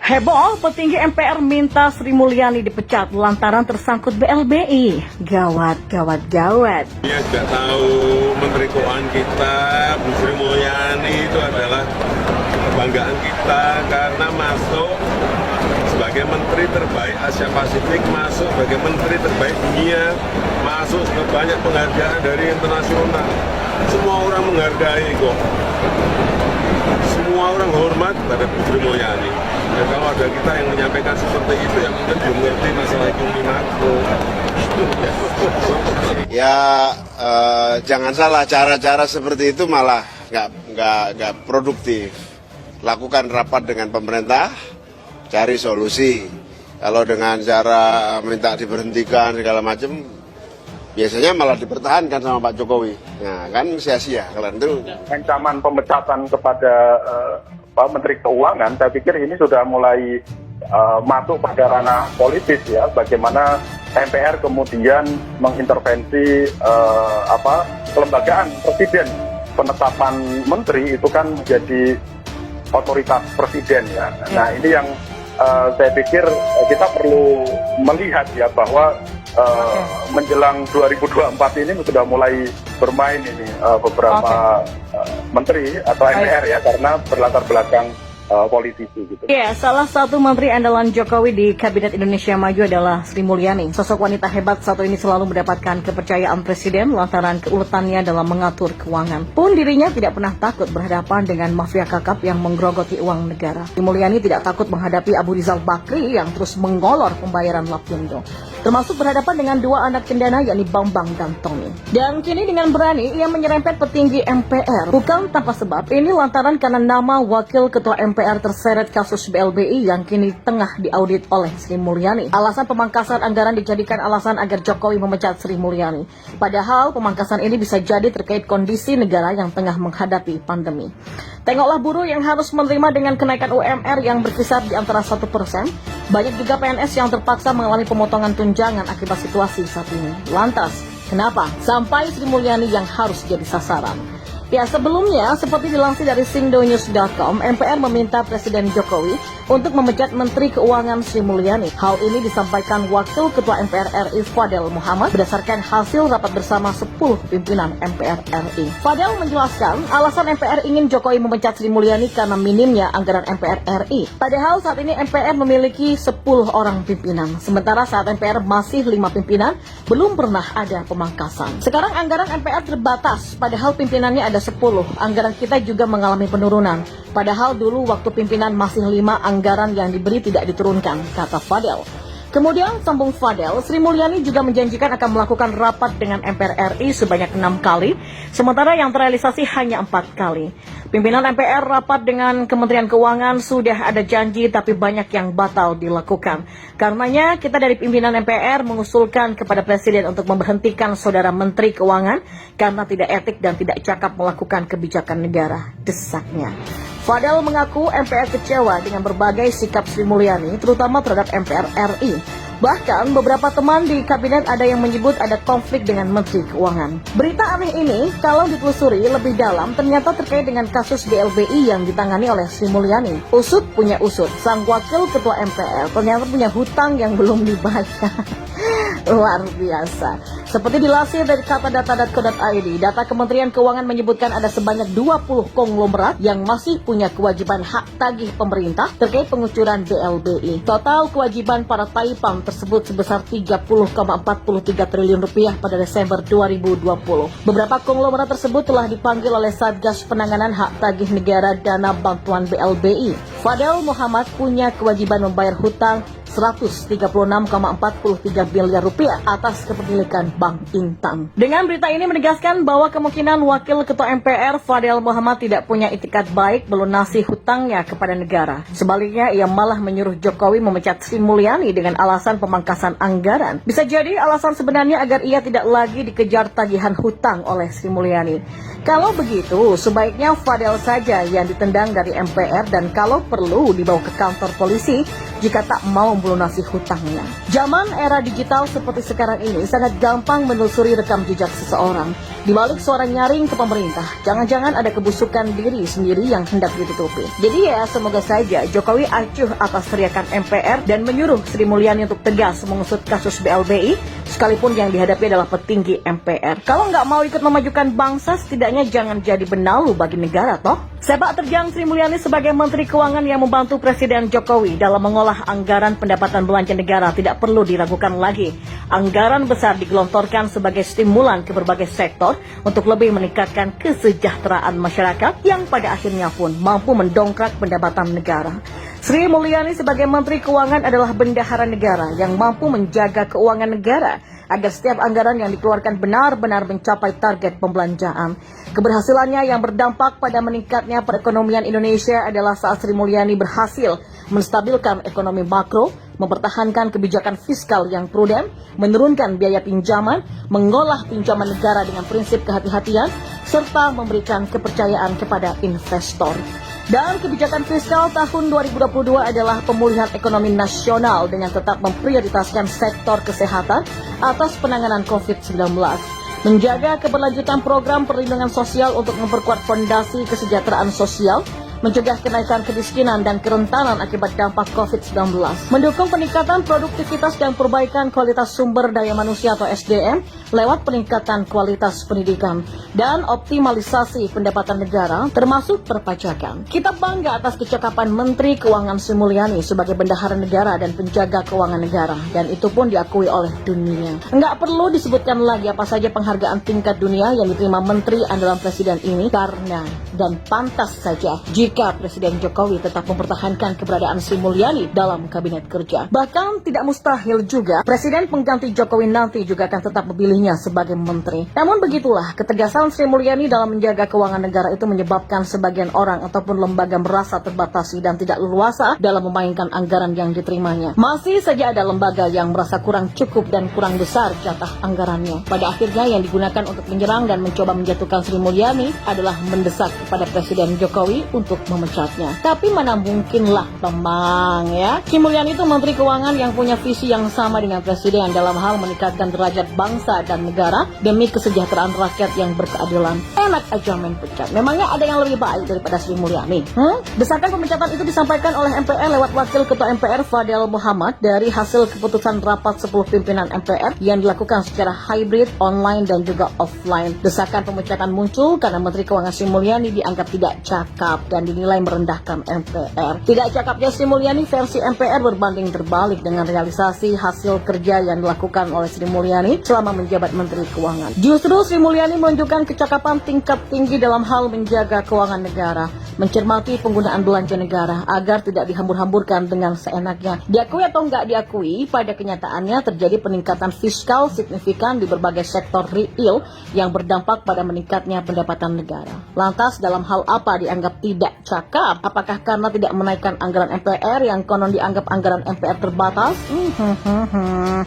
Heboh, petinggi MPR minta Sri Mulyani dipecat lantaran tersangkut BLBI. Gawat, gawat, gawat. Dia tidak tahu Menteri Keuangan kita, Bu Sri Mulyani itu adalah kebanggaan kita karena masuk sebagai Menteri terbaik Asia Pasifik, masuk sebagai Menteri terbaik dunia, masuk ke banyak penghargaan dari internasional. Semua orang menghargai kok. Semua orang hormat pada Bu Sri Mulyani. Dan kalau ada kita yang menyampaikan seperti itu, yang mungkin belum mengerti masalah ekonomi makro. Ya jangan salah, cara-cara seperti itu malah nggak produktif. Lakukan rapat dengan pemerintah, cari solusi. Kalau dengan cara minta diberhentikan segala macam, biasanya malah dipertahankan sama Pak Jokowi. Nah kan sia-sia kalau itu. Ancaman pemecatan kepada Menteri Keuangan, saya pikir ini sudah mulai masuk pada ranah politis ya. Bagaimana MPR kemudian mengintervensi kelembagaan presiden. Penetapan menteri itu kan menjadi otoritas presiden ya. Nah ini yang saya pikir kita perlu melihat ya bahwa menjelang 2024 ini sudah mulai bermain ini beberapa menteri atau MPR ya, karena berlatar belakang politisi gitu. Ya, salah satu menteri andalan Jokowi di Kabinet Indonesia Maju adalah Sri Mulyani. Sosok wanita hebat satu ini selalu mendapatkan kepercayaan presiden lantaran keuletannya dalam mengatur keuangan. Pun dirinya tidak pernah takut berhadapan dengan mafia kakap yang menggerogoti uang negara. Sri Mulyani tidak takut menghadapi Abu Rizal Bakri yang terus menggolor pembayaran Lapindo, termasuk berhadapan dengan dua anak cendana yakni Bambang dan Tommy. Dan kini dengan berani ia menyerempet petinggi MPR. Bukan tanpa sebab, ini lantaran karena nama wakil ketua MPR terseret kasus BLBI yang kini tengah diaudit oleh Sri Mulyani. Alasan pemangkasan anggaran dijadikan alasan agar Jokowi memecat Sri Mulyani. Padahal pemangkasan ini bisa jadi terkait kondisi negara yang tengah menghadapi pandemi. Tengoklah buruh yang harus menerima dengan kenaikan UMR yang berkisar di antara 1%. Banyak juga PNS yang terpaksa mengalami pemotongan tunjangan akibat situasi saat ini. Lantas, kenapa sampai Sri Mulyani yang harus jadi sasaran? Ya, sebelumnya, seperti dilansir dari sindonews.com, MPR meminta Presiden Jokowi untuk memecat Menteri Keuangan Sri Mulyani. Hal ini disampaikan Wakil Ketua MPR RI Fadel Muhammad berdasarkan hasil rapat bersama 10 pimpinan MPR RI. Fadel menjelaskan, alasan MPR ingin Jokowi memecat Sri Mulyani karena minimnya anggaran MPR RI. Padahal saat ini MPR memiliki 10 orang pimpinan, sementara saat MPR masih 5 pimpinan, belum pernah ada pemangkasan. Sekarang anggaran MPR terbatas, padahal pimpinannya ada 10. Anggaran kita juga mengalami penurunan. Padahal dulu waktu pimpinan masih 5, anggaran yang diberi tidak diturunkan, kata Fadel. Kemudian sambung Fadel, Sri Mulyani juga menjanjikan akan melakukan rapat dengan MPR RI sebanyak 6 kali, sementara yang terrealisasi hanya 4 kali. Pimpinan MPR rapat dengan Kementerian Keuangan sudah ada janji tapi banyak yang batal dilakukan. Karenanya kita dari pimpinan MPR mengusulkan kepada Presiden untuk memberhentikan Saudara Menteri Keuangan karena tidak etik dan tidak cakap melakukan kebijakan negara, desaknya. Fadel mengaku MPR kecewa dengan berbagai sikap Sri Mulyani, terutama terhadap MPR RI. Bahkan beberapa teman di kabinet ada yang menyebut ada konflik dengan Menteri Keuangan. Berita aneh ini, kalau ditelusuri lebih dalam, ternyata terkait dengan kasus BLBI yang ditangani oleh Sri Mulyani. Usut punya usut, sang wakil ketua MPR ternyata punya hutang yang belum dibayar. Luar biasa. Seperti dilansir dari katadata.co.id, data Kementerian Keuangan menyebutkan ada sebanyak 20 konglomerat yang masih punya kewajiban hak tagih pemerintah terkait pengucuran BLBI. Total kewajiban para taipan tersebut sebesar 30,43 triliun rupiah pada Desember 2020. Beberapa konglomerat tersebut telah dipanggil oleh Satgas Penanganan Hak Tagih Negara Dana Bantuan BLBI. Fadel Muhammad punya kewajiban membayar hutang 136,43 miliar rupiah atas kepemilikan Bank Intan. Dengan berita ini menegaskan bahwa kemungkinan Wakil Ketua MPR Fadel Muhammad tidak punya itikat baik melunasi hutangnya kepada negara. Sebaliknya, ia malah menyuruh Jokowi memecat Sri Mulyani dengan alasan pemangkasan anggaran. Bisa jadi alasan sebenarnya agar ia tidak lagi dikejar tagihan hutang oleh Sri Mulyani. Kalau begitu, sebaiknya Fadel saja yang ditendang dari MPR dan kalau perlu dibawa ke kantor polisi jika tak mau melunasi hutangnya. Zaman era digital seperti sekarang ini sangat gampang menelusuri rekam jejak seseorang. Di balik suara nyaring ke pemerintah, jangan-jangan ada kebusukan diri sendiri yang hendak ditutupi. Jadi ya, semoga saja Jokowi acuh atas teriakan MPR dan menyuruh Sri Mulyani untuk tegas mengusut kasus BLBI, sekalipun yang dihadapi adalah petinggi MPR. Kalau nggak mau ikut memajukan bangsa, setidaknya jangan jadi benalu bagi negara, toh. Sepak terjang Sri Mulyani sebagai Menteri Keuangan yang membantu Presiden Jokowi dalam mengolah anggaran pendapatan belanja negara tidak perlu diragukan lagi. Anggaran besar digelontorkan sebagai stimulan ke berbagai sektor untuk lebih meningkatkan kesejahteraan masyarakat yang pada akhirnya pun mampu mendongkrak pendapatan negara. Sri Mulyani sebagai Menteri Keuangan adalah bendahara negara yang mampu menjaga keuangan negara agar setiap anggaran yang dikeluarkan benar-benar mencapai target pembelanjaan. Keberhasilannya yang berdampak pada meningkatnya perekonomian Indonesia adalah saat Sri Mulyani berhasil menstabilkan ekonomi makro, mempertahankan kebijakan fiskal yang prudent, menurunkan biaya pinjaman, mengolah pinjaman negara dengan prinsip kehati-hatian, serta memberikan kepercayaan kepada investor. Dan kebijakan fiskal tahun 2022 adalah pemulihan ekonomi nasional dengan tetap memprioritaskan sektor kesehatan atas penanganan COVID-19. Menjaga keberlanjutan program perlindungan sosial untuk memperkuat fondasi kesejahteraan sosial, mencegah kenaikan kemiskinan dan kerentanan akibat dampak COVID-19, mendukung peningkatan produktivitas dan perbaikan kualitas sumber daya manusia atau SDM lewat peningkatan kualitas pendidikan, dan optimalisasi pendapatan negara termasuk perpajakan. Kita bangga atas kecakapan Menteri Keuangan Sri Mulyani sebagai bendahara negara dan penjaga keuangan negara, dan itu pun diakui oleh dunia. Enggak perlu disebutkan lagi apa saja penghargaan tingkat dunia yang diterima Menteri andalan Presiden ini, karena dan pantas saja jika Presiden Jokowi tetap mempertahankan keberadaan Sri Mulyani dalam kabinet kerja. Bahkan tidak mustahil juga Presiden pengganti Jokowi nanti juga akan tetap memilihnya sebagai menteri. Namun begitulah, ketegasan Sri Mulyani dalam menjaga keuangan negara itu menyebabkan sebagian orang ataupun lembaga merasa terbatasi dan tidak leluasa dalam memainkan anggaran yang diterimanya. Masih saja ada lembaga yang merasa kurang cukup dan kurang besar jatah anggarannya. Pada akhirnya yang digunakan untuk menyerang dan mencoba menjatuhkan Sri Mulyani adalah mendesak kepada Presiden Jokowi untuk memecatnya. Tapi mana mungkinlah Bambang ya. Sri Mulyani itu Menteri Keuangan yang punya visi yang sama dengan Presiden dalam hal meningkatkan derajat bangsa dan negara demi kesejahteraan rakyat yang berkeadilan. Enak aja main pecat. Memangnya ada yang lebih baik daripada Sri Mulyani? Desakan pemecatan itu disampaikan oleh MPR lewat Wakil Ketua MPR Fadel Muhammad dari hasil keputusan rapat 10 pimpinan MPR yang dilakukan secara hybrid, online dan juga offline. Desakan pemecatan muncul karena Menteri Keuangan Sri Mulyani dianggap tidak cakap dan dinilai merendahkan MPR. Tidak cakapnya Sri Mulyani versi MPR berbanding terbalik dengan realisasi hasil kerja yang dilakukan oleh Sri Mulyani selama menjabat Menteri Keuangan. Justru Sri Mulyani menunjukkan kecakapan tingkat tinggi dalam hal menjaga keuangan negara, mencermati penggunaan belanja negara agar tidak dihambur-hamburkan dengan seenaknya. Diakui atau enggak diakui, pada kenyataannya terjadi peningkatan fiskal signifikan di berbagai sektor real yang berdampak pada meningkatnya pendapatan negara. Lantas dalam hal apa dianggap tidak cakap? Apakah karena tidak menaikkan anggaran MPR yang konon dianggap anggaran MPR terbatas?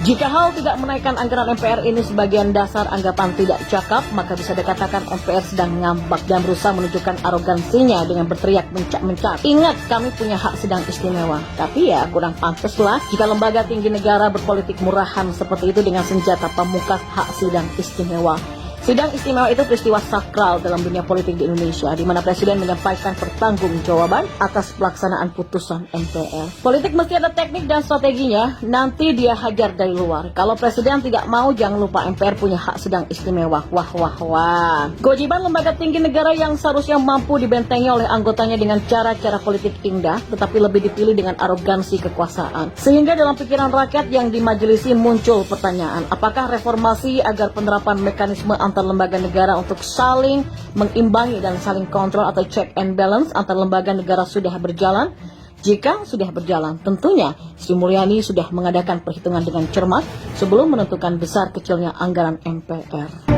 Jika hal tidak menaikkan anggaran MPR ini sebagian dasar anggapan tidak cakap, maka bisa dikatakan MPR sedang ngambak dan berusaha menunjukkan arogansinya dengan berteriak mencak-mencak. Ingat, kami punya hak sidang istimewa. Tapi ya kurang pantas lah jika lembaga tinggi negara berpolitik murahan seperti itu dengan senjata pamungkas hak sidang istimewa. Sidang istimewa itu peristiwa sakral dalam dunia politik di Indonesia, di mana Presiden menyampaikan pertanggungjawaban atas pelaksanaan putusan MPR. Politik mesti ada teknik dan strateginya, nanti dia hajar dari luar. Kalau Presiden tidak mau, jangan lupa MPR punya hak sidang istimewa. Wah. Kewajiban lembaga tinggi negara yang seharusnya mampu dibentengi oleh anggotanya dengan cara-cara politik indah, tetapi lebih dipilih dengan arogansi kekuasaan. Sehingga dalam pikiran rakyat yang dimajelisi muncul pertanyaan, apakah reformasi agar penerapan mekanisme antar lembaga negara untuk saling mengimbangi dan saling kontrol atau check and balance antar lembaga negara sudah berjalan? Jika sudah berjalan, tentunya Sri Mulyani sudah mengadakan perhitungan dengan cermat sebelum menentukan besar kecilnya anggaran MPR.